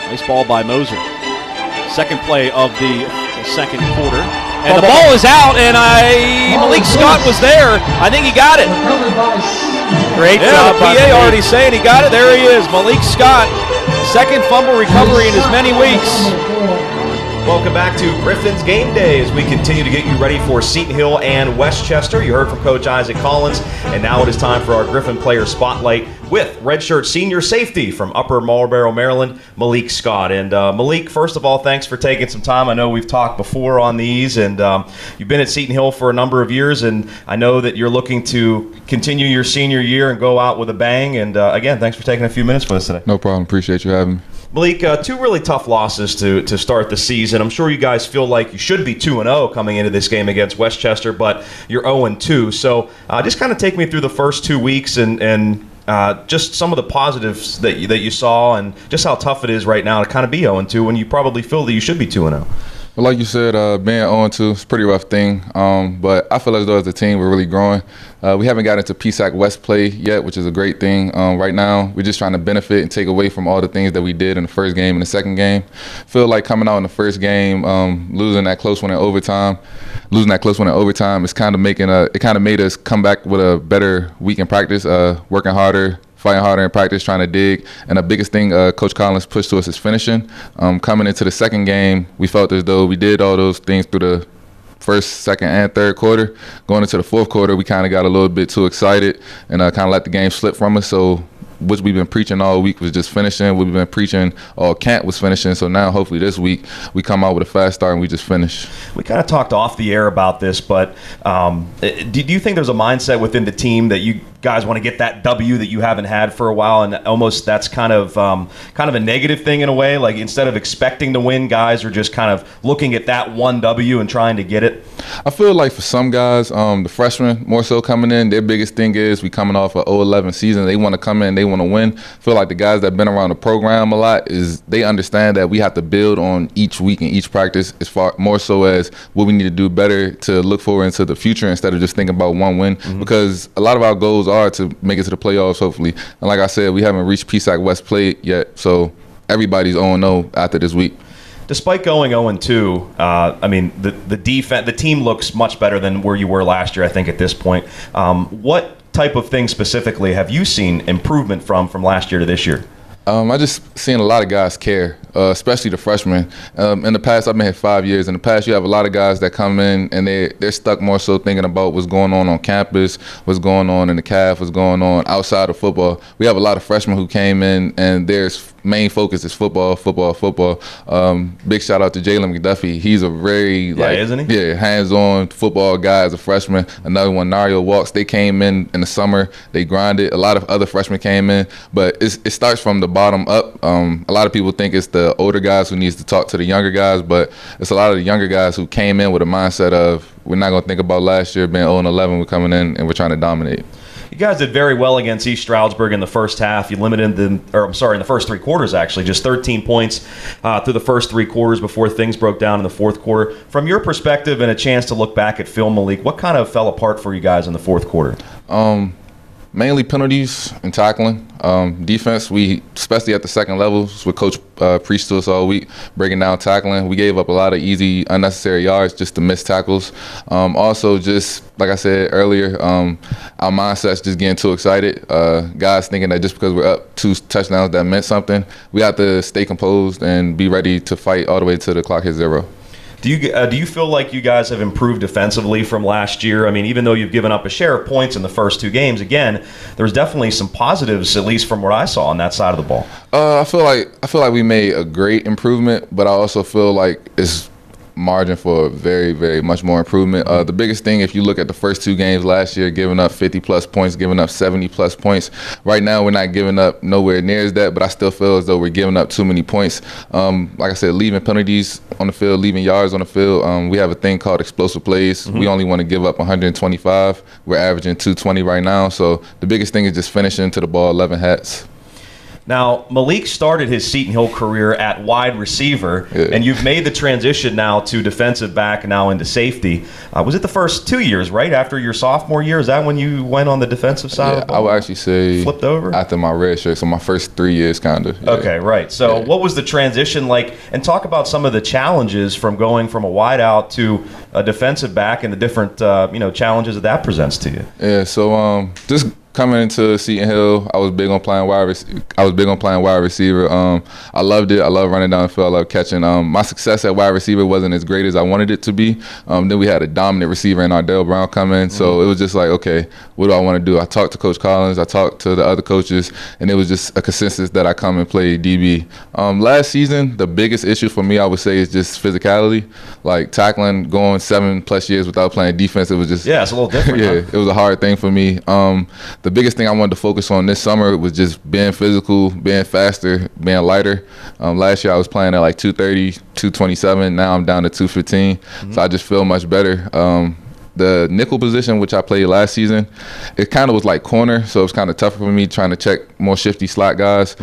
Nice ball by Moser. Second play of the second quarter. And the ball is out, and Malik Scott was there. I think he got it. Great job. The PA already saying he got it. There he is, Malik Scott. Second fumble recovery in as many weeks. Welcome back to Griffin's Game Day as we continue to get you ready for Seton Hill and Westchester. You heard from Coach Isaac Collins, and now it is time for our Griffin Player Spotlight with redshirt senior safety from Upper Marlboro, Maryland, Malik Scott. And Malik, first of all, thanks for taking some time. I know we've talked before on these, and you've been at Seton Hill for a number of years, and I know that you're looking to continue your senior year and go out with a bang. And again, thanks for taking a few minutes with us today. No problem. Appreciate you having me. Malik, two really tough losses to start the season. I'm sure you guys feel like you should be 2-0 coming into this game against Westchester, but you're 0-2. So just kind of take me through the first 2 weeks and just some of the positives that you saw and just how tough it is right now to kind of be 0-2 when you probably feel that you should be 2-0. Well, like you said, being 0-2 is a pretty rough thing, but I feel as though as a team we're really growing. We haven't gotten into PSAC West play yet, which is a great thing. Right now, we're just trying to benefit and take away from all the things that we did in the first game and the second game. Feel like coming out in the first game, losing that close one in overtime, is kind of made us come back with a better week in practice, working harder, fighting harder in practice, trying to dig. And the biggest thing Coach Collins pushed to us is finishing. Coming into the second game, we felt as though we did all those things through the first, second, and third quarter. Going into the fourth quarter, we kind of got a little bit too excited and kind of let the game slip from us. So what we've been preaching all week was just finishing. What we've been preaching all camp was finishing. So now hopefully this week we come out with a fast start and we just finish. We kind of talked off the air about this, but do you think there's a mindset within the team that you guys want to get that W that you haven't had for a while, and almost that's kind of a negative thing in a way? Like instead of expecting to win, guys are just kind of looking at that one W and trying to get it? I feel like for some guys, the freshmen more so coming in, their biggest thing is we coming off an 0-11 season. They want to come in, they want to win. I feel like the guys that have been around the program a lot they understand that we have to build on each week and each practice as far more so as what we need to do better to look forward into the future instead of just thinking about one win. Mm-hmm. Because a lot of our goals are to make it to the playoffs, hopefully. And like I said, we haven't reached PSAC West play yet, so everybody's 0-0 after this week. Despite going 0-2, I mean, the defense, the team looks much better than where you were last year, I think, at this point. What type of things specifically have you seen improvement from last year to this year? I just seen a lot of guys care, especially the freshmen. In the past, I've been here 5 years. In the past, you have a lot of guys that come in and they're stuck more so thinking about what's going on campus, what's going on in the CAF, what's going on outside of football. We have a lot of freshmen who came in and their main focus is football. Big shout out to Jalen McDuffie. He's a very isn't he? Yeah, hands-on football guy as a freshman. Another one, Nario Walks. They came in the summer. They grinded. A lot of other freshmen came in, but it starts from the bottom up. A lot of people think it's the older guys who needs to talk to the younger guys, but it's a lot of the younger guys who came in with a mindset of we're not going to think about last year being 0-11. We're coming in and we're trying to dominate. You guys did very well against East Stroudsburg in the first half. You limited them, in the first three quarters actually, just 13 points through the first three quarters before things broke down in the fourth quarter. From your perspective and a chance to look back at film, Malik, what kind of fell apart for you guys in the fourth quarter? Mainly penalties and tackling. Defense, we, especially at the second levels, what Coach preached to us all week, breaking down tackling. We gave up a lot of easy, unnecessary yards just to miss tackles. Also, just like I said earlier, our mindset's just getting too excited. Guys thinking that just because we're up 2 touchdowns, that meant something. We have to stay composed and be ready to fight all the way to the clock hits 0. Do you feel like you guys have improved defensively from last year? I mean, even though you've given up a share of points in the first 2 games, again, there's definitely some positives, at least from what I saw on that side of the ball. I feel like we made a great improvement, but I also feel like it's margin for very, very much more improvement. The biggest thing, if you look at the first 2 games last year, giving up 50-plus points, giving up 70-plus points. Right now, we're not giving up nowhere near as that, but I still feel as though we're giving up too many points. Like I said, leaving penalties on the field, leaving yards on the field. We have a thing called explosive plays. Mm-hmm. We only want to give up 125. We're averaging 220 right now. So the biggest thing is just finishing to the ball 11 hats. Now, Malik started his Seton Hill career at wide receiver, and you've made the transition now to defensive back, now into safety. Was it the first 2 years, right, after your sophomore year? Is that when you went on the defensive side of the ball? I would actually say flipped over? After my red shirt, so my first 3 years kind of. Yeah. Okay, right. So what was the transition like? And talk about some of the challenges from going from a wideout to a defensive back and the different challenges that presents to you. Yeah, so just coming into Seton Hill, I was big on playing wide receiver. I loved it. I love running down the field. I love catching. My success at wide receiver wasn't as great as I wanted it to be. Then we had a dominant receiver in Ardell Brown come in, so it was just like, okay, what do I want to do? I talked to Coach Collins. I talked to the other coaches, and it was just a consensus that I come and play DB. Last season, the biggest issue for me, I would say, is just physicality. Like tackling, going 7+ years without playing defense, it was just it's a little different. It was a hard thing for me. The biggest thing I wanted to focus on this summer was just being physical, being faster, being lighter. Last year I was playing at like 230, 227. Now I'm down to 215. So I just feel much better. The nickel position, which I played last season, it kind of was like corner, so it was kind of tougher for me trying to check more shifty slot guys.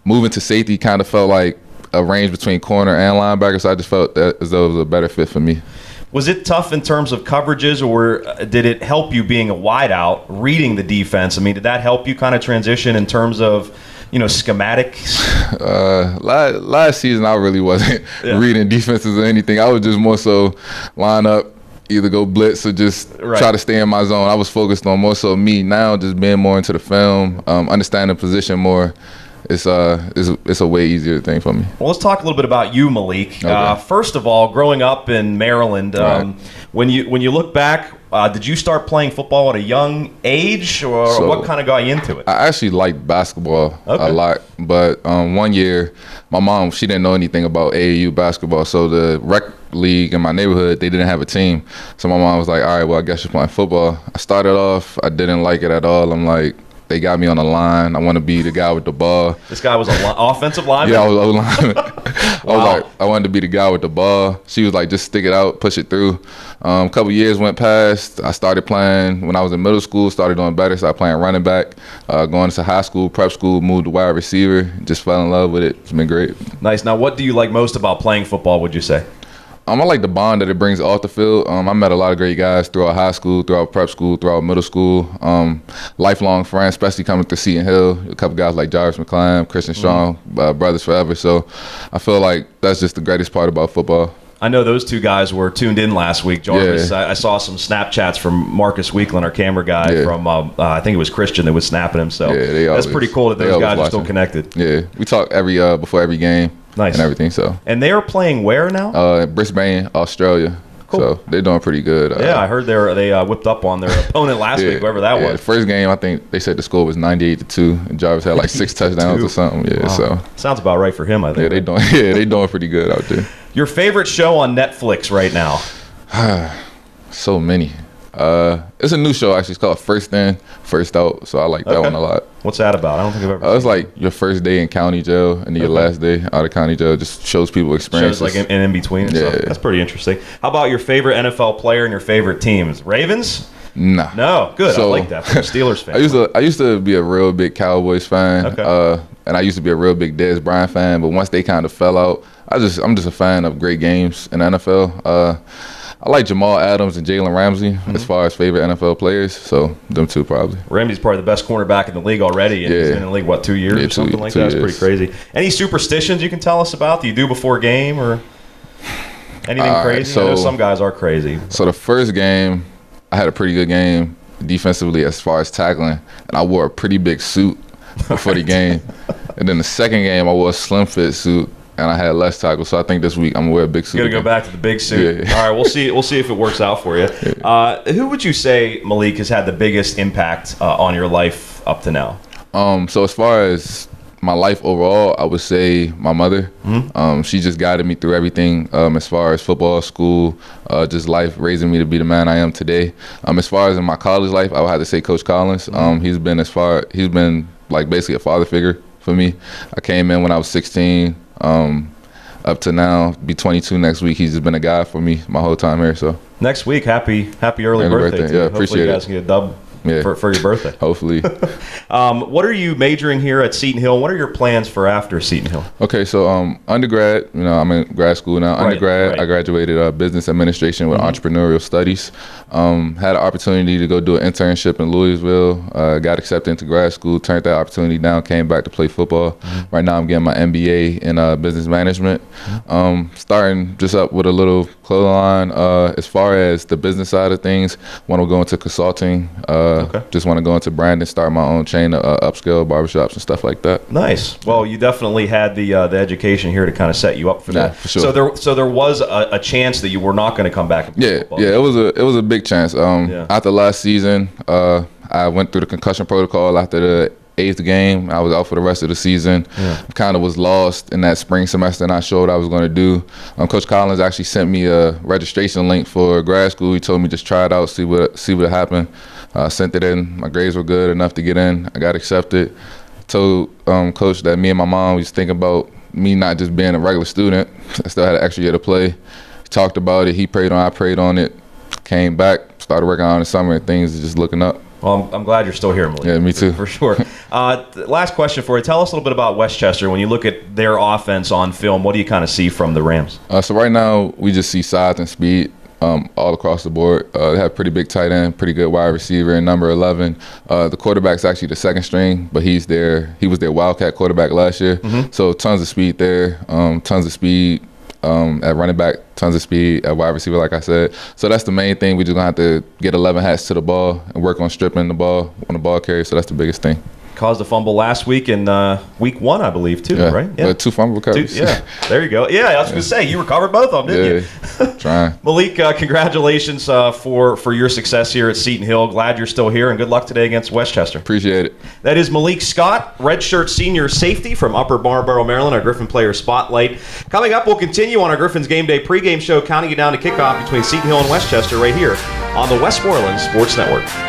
Moving to safety kind of felt like a range between corner and linebacker, so I just felt that as though it was a better fit for me. Was it tough in terms of coverages, or did it help you being a wideout, reading the defense? I mean, did that help you kind of transition in terms of, schematics? Last season, I really wasn't reading defenses or anything. I was just more so line up, either go blitz or just try to stay in my zone. I was focused on more so me. Now, just being more into the film, understanding the position more. It's a way easier thing for me. Well, let's talk a little bit about you, Malik. Okay. First of all, growing up in Maryland, when you look back, did you start playing football at a young age, or what kind of got you into it? I actually liked basketball a lot, but 1 year, my mom, she didn't know anything about AAU basketball, so the rec league in my neighborhood, they didn't have a team. So my mom was like, all right, well, I guess you're playing football. I started off, I didn't like it at all. I'm like, they got me on the line. I want to be the guy with the ball. This guy was an offensive lineman? Yeah, I was O-lineman. I was like, I wanted to be the guy with the ball. She was like, just stick it out, push it through. A couple years went past. I started playing when I was in middle school, started doing better, started playing running back. Going to high school, prep school, moved to wide receiver. Just fell in love with it. It's been great. Nice. Now, what do you like most about playing football, would you say? I like the bond that it brings off the field. I met a lot of great guys throughout high school, throughout prep school, throughout middle school. Lifelong friends, especially coming through Seton Hill. A couple guys like Jarvis McClain, Christian Strong, brothers forever. So I feel like that's just the greatest part about football. I know those two guys were tuned in last week. Jarvis, I saw some Snapchats from Marcus Weekland, our camera guy, from I think it was Christian that was snapping him. So that's pretty cool that those guys are still connected. Yeah, we talk before every game. Nice. And everything. So. And they are playing where now? Brisbane, Australia. Cool. So they're doing pretty good. I heard they whipped up on their opponent last week, whoever that was. The first game, I think they said the score was 98-2, and Jarvis had like 6 touchdowns or something. Yeah, wow. So sounds about right for him, I think. They doing pretty good out there. Your favorite show on Netflix right now? So many. It's a new show actually. It's called First In, First Out. So I like that one a lot. What's that about? I don't think I've ever seen it. It's like your first day in county jail and your last day out of county jail. Just shows people experiences. Shows like in between and stuff. That's pretty interesting. How about your favorite NFL player and your favorite teams? Ravens? Nah. No, good. So, I like that. From a Steelers fan. I used to be a real big Cowboys fan. And I used to be a real big Dez Bryant fan. But once they kind of fell out, I'm just a fan of great games in the NFL. I like Jamal Adams and Jalen Ramsey as far as favorite NFL players. So them two probably. Ramsey's probably the best cornerback in the league already. And he's been in the league, 2 years or something like that? It's pretty crazy. Any superstitions you can tell us about that you do before a game or anything crazy? I know some guys are crazy. So the first game, I had a pretty good game defensively as far as tackling. And I wore a pretty big suit before the game. And then the second game, I wore a slim fit suit. And I had less tackles, so I think this week I'm gonna wear a big suit. You're gonna go back to the big suit. Yeah. All right, we'll see. We'll see if it works out for you. Who would you say, Malik, has had the biggest impact on your life up to now? So as far as my life overall, I would say my mother. She just guided me through everything as far as football, school, just life, raising me to be the man I am today. As far as in my college life, I would have to say Coach Collins. He's been like basically a father figure for me. I came in when I was 16. Up to now, be 22 next week. He's just been a guy for me my whole time here. So next week, happy early birthday to you. Yeah, Hopefully appreciate you guys can get a for your birthday. Hopefully. What are you majoring here at Seton Hill? What are your plans for after Seton Hill? Okay, so undergrad, I'm in grad school now. Undergrad, I graduated business administration with entrepreneurial studies. Had an opportunity to go do an internship in Louisville. Got accepted into grad school, turned that opportunity down, came back to play football. Right now I'm getting my MBA in business management. Starting just up with a little clothing line. As far as the business side of things, want to go into consulting. Just want to go into branding, start my own chain of upscale barbershops and stuff like that. Nice. Well, you definitely had the education here to kind of set you up for that. For sure. So there was a chance that you were not going to come back and play football. Yeah, it was a big chance. After last season, I went through the concussion protocol after the 8th game. I was out for the rest of the season. Kind of was lost in that spring semester, and not sure what I was going to do. Coach Collins actually sent me a registration link for grad school. He told me just try it out, see what happened. Sent it in. My grades were good enough to get in. I got accepted. Told Coach that me and my mom was thinking about me not just being a regular student. I still had an extra year to play. He talked about it. He prayed on it. I prayed on it. Came back, started working on it in the summer, and things are just looking up. Well, I'm glad you're still here, Malik. Yeah, me too. For sure. Last question for you. Tell us a little bit about Westchester. When you look at their offense on film, what do you kind of see from the Rams? So right now, we just see size and speed all across the board. They have pretty big tight end, pretty good wide receiver, and number 11. The quarterback's actually the second string, but he was their Wildcat quarterback last year. So tons of speed there, tons of speed. At running back, tons of speed. At wide receiver, like I said. So that's the main thing. We're just going to have to get 11 hats to the ball and work on stripping the ball on the ball carrier. So that's the biggest thing. Caused a fumble last week in week 1, I believe, too, right? Yeah, 2 fumble recoveries. There you go. Yeah, I was going to say, you recovered both of them, didn't you? Trying. Malik, congratulations for your success here at Seton Hill. Glad you're still here, and good luck today against Westchester. Appreciate it. That is Malik Scott, redshirt senior safety from Upper Marlboro, Maryland, our Griffin Player Spotlight. Coming up, we'll continue on our Griffin's Game Day pregame show, counting you down to kickoff between Seton Hill and Westchester right here on the Westmoreland Sports Network.